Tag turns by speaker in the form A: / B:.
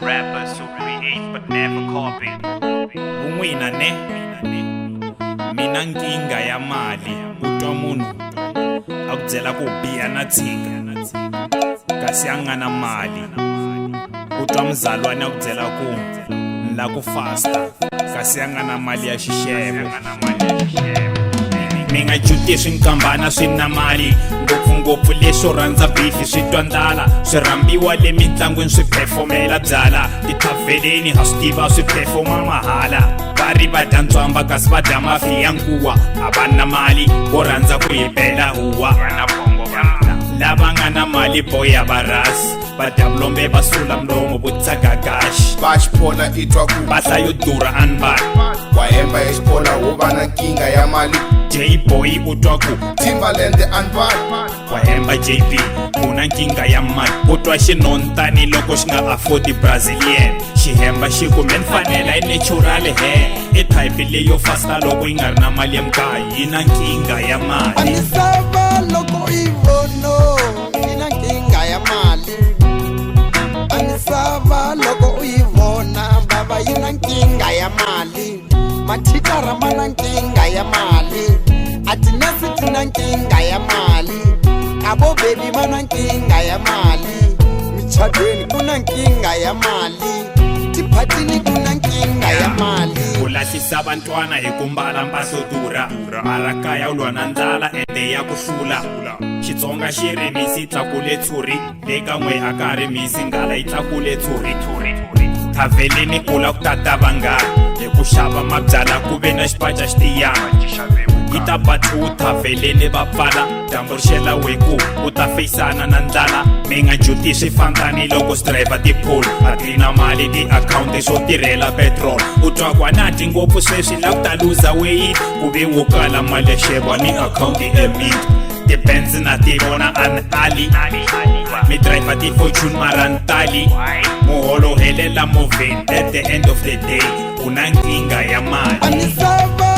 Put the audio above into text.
A: rappers who create but never copy.
B: Un'wina ne mina nkinga ya mali utwa munhu a ku byela ku biha na tshika kasi a nga na mali utwa mzalwane a ku byela ku la ku fasta kasi a nga na mali ya xixevo mi nga juti swi nkambana swi na mali ngopfungopfu leswo rhandza bifi swi twa ndlala swi rhambiwa le mitlangwini swi phefomela byala tithaveleni ha swi tiva swi phefoma mahala va ri va dya ntswamba kasi va dya mafi ya nkuwa a va na mali vo rhandza ku hi bela huwa lava nga na mali boya va rasi va dya vulombe va sula mlomo vo tsakagaxi
C: va xiphola i twa ku
B: mpahla yo durha anbani
C: wa hemba hi xiphola wu va na nkinga ya mali
B: J-boy u twa ku
C: Timbaland anbani
B: wa hemba JB ku na nkinga ya mali u twa xinontani loko xi nga afford Brazilian xi hemba xi ku me ni fanela hi natural hair i type leyo fasta loko yi nga ri na mali ya mugayo yi na nkinga ya mali
D: anisava loko i vono yi na nkinga ya mali anisava loko u yi vona bava yi na nkinga ya mali mathitara ma na nkinga ya mali atinesi ti na nkinga ya mali abo bebi va na nkinga ya mali michadweni ku na nkinga ya mali tiphatini ku na nkinga ya mali
B: ku lahlisa vantwana hi ku mbala mpahlo durha mara kaya u lwa na ndlala ende ya ku hlula xitsonga xi ri misi tlakule tshuri le ka n'we a ka ri misi nghala yi tlakule tshuri thaveleni ku la ku tata vangani hi ku xava mabyala ku ve na xipaca xi tiyana yi ta batu thaveleni va pfala dyambu ri xela weku u ta feyisana na ndlala mi nga juti swifandani loko swidrayivha tiphul a tlina mali tiakhawunti swo tirhela petrol u twa kwanati ngopfu sweswi la ku ta luza weyi ku ve wo kala mali ya xevwa ni akhawunti emit tibenzi na ti vona an ali mi driver ti-fortune mara ntali muholo helela moveni at the end of the day u na nkinga ya mali
D: anisava